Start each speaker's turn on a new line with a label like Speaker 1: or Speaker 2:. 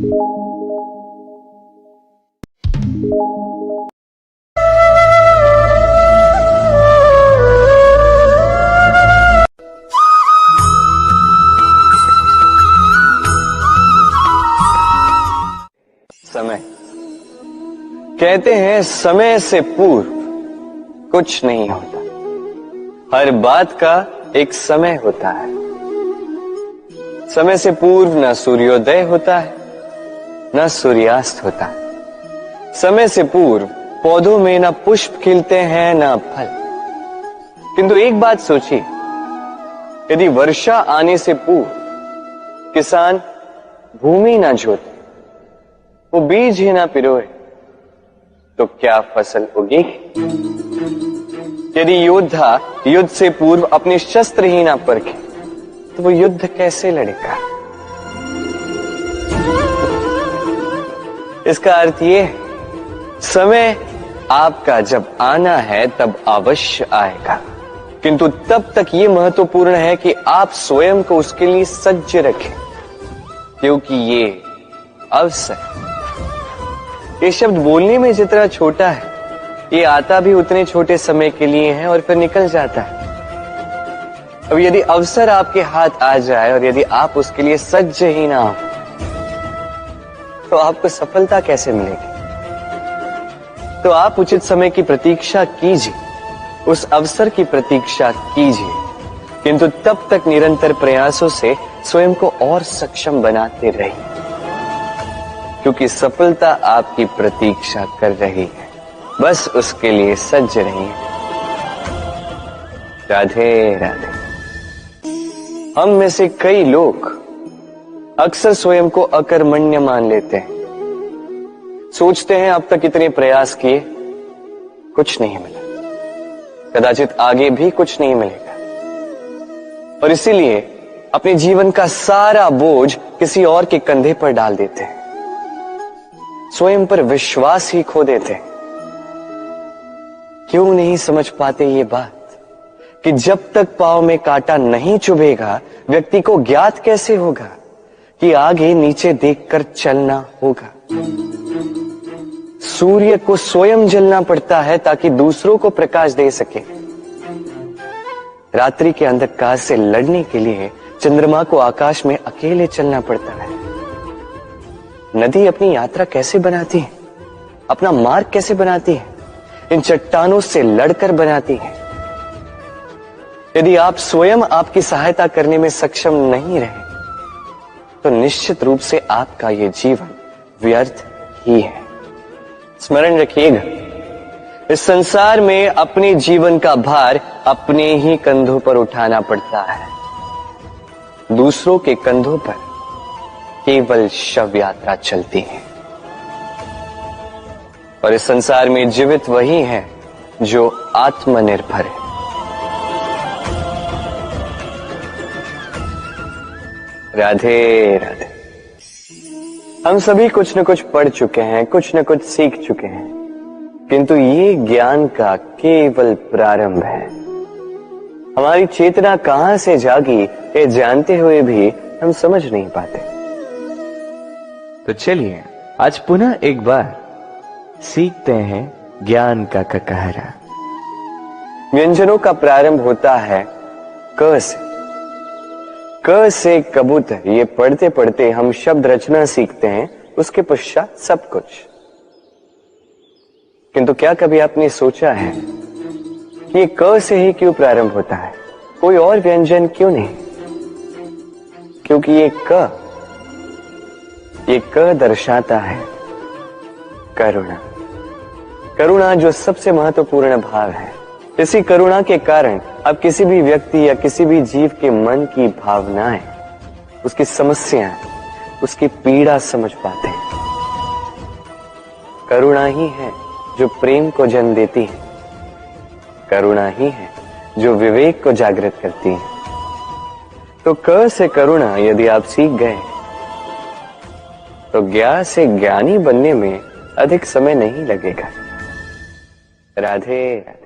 Speaker 1: समय कहते हैं, समय से पूर्व कुछ नहीं होता। हर बात का एक समय होता है। समय से पूर्व न सूर्योदय होता है, न सूर्यास्त होता है। समय से पूर्व पौधों में न पुष्प खिलते हैं, न फल। किंतु एक बात सोचिए, यदि वर्षा आने से पूर्व किसान भूमि न जोते, वो बीज ही ना पिरोए, तो क्या फसल उगेगी? यदि योद्धा युद्ध से पूर्व अपने शस्त्र ही ना परखे, तो वो युद्ध कैसे लड़ेगा? इसका अर्थ ये है, समय आपका जब आना है तब अवश्य आएगा, किंतु तब तक ये महत्वपूर्ण है कि आप स्वयं को उसके लिए सज्ज रखें, क्योंकि ये अवसर, ये शब्द बोलने में जितना छोटा है, ये आता भी उतने छोटे समय के लिए है और फिर निकल जाता है। अब यदि अवसर आपके हाथ आ जाए और यदि आप उसके लिए सज्ज ही ना हो, तो आपको सफलता कैसे मिलेगी? तो आप उचित समय की प्रतीक्षा कीजिए, उस अवसर की प्रतीक्षा कीजिए, किंतु तब तक निरंतर प्रयासों से स्वयं को और सक्षम बनाते रहिए, क्योंकि सफलता आपकी प्रतीक्षा कर रही है। बस उसके लिए सज्ज रहिए। राधे राधे। हम में से कई लोग अक्सर स्वयं को अकर्मण्य मान लेते हैं। सोचते हैं अब तक इतने प्रयास किए, कुछ नहीं मिला, कदाचित आगे भी कुछ नहीं मिलेगा, और इसीलिए अपने जीवन का सारा बोझ किसी और के कंधे पर डाल देते हैं। स्वयं पर विश्वास ही खो देते। क्यों नहीं समझ पाते ये बात कि जब तक पांव में कांटा नहीं चुभेगा, व्यक्ति को ज्ञात कैसे होगा कि आगे नीचे देखकर चलना होगा। सूर्य को स्वयं जलना पड़ता है ताकि दूसरों को प्रकाश दे सके। रात्रि के अंधकार से लड़ने के लिए चंद्रमा को आकाश में अकेले चलना पड़ता है। नदी अपनी यात्रा कैसे बनाती है, अपना मार्ग कैसे बनाती है? इन चट्टानों से लड़कर बनाती है। यदि आप स्वयं आपकी सहायता करने में सक्षम नहीं रहे, तो निश्चित रूप से आपका यह जीवन व्यर्थ ही है। स्मरण रखिएगा, इस संसार में अपने जीवन का भार अपने ही कंधों पर उठाना पड़ता है। दूसरों के कंधों पर केवल शव यात्रा चलती है। और इस संसार में जीवित वही है जो आत्मनिर्भर है। राधे राधे। हम सभी कुछ न कुछ पढ़ चुके हैं, कुछ न कुछ सीख चुके हैं, किंतु ये ज्ञान का केवल प्रारंभ है। हमारी चेतना कहां से जागी, ये जानते हुए भी हम समझ नहीं पाते।
Speaker 2: तो चलिए आज पुनः एक बार सीखते हैं ज्ञान का ककहरा।
Speaker 1: व्यंजनों का प्रारंभ होता है क से। क से कबूतर, ये पढ़ते पढ़ते हम शब्द रचना सीखते हैं, उसके पश्चात सब कुछ। किंतु क्या कभी आपने सोचा है कि ये क से ही क्यों प्रारंभ होता है, कोई और व्यंजन क्यों नहीं? क्योंकि ये क दर्शाता है करुणा। करुणा जो सबसे महत्वपूर्ण भाव है। इसी करुणा के कारण अब किसी भी व्यक्ति या किसी भी जीव के मन की भावनाएं, उसकी समस्याएं, उसकी पीड़ा समझ पाते हैं। करुणा ही है जो प्रेम को जन्म देती है। करुणा ही है जो विवेक को जागृत करती है। तो क से करुणा यदि आप सीख गए, तो ज्ञा से ज्ञानी बनने में अधिक समय नहीं लगेगा। राधे राधे।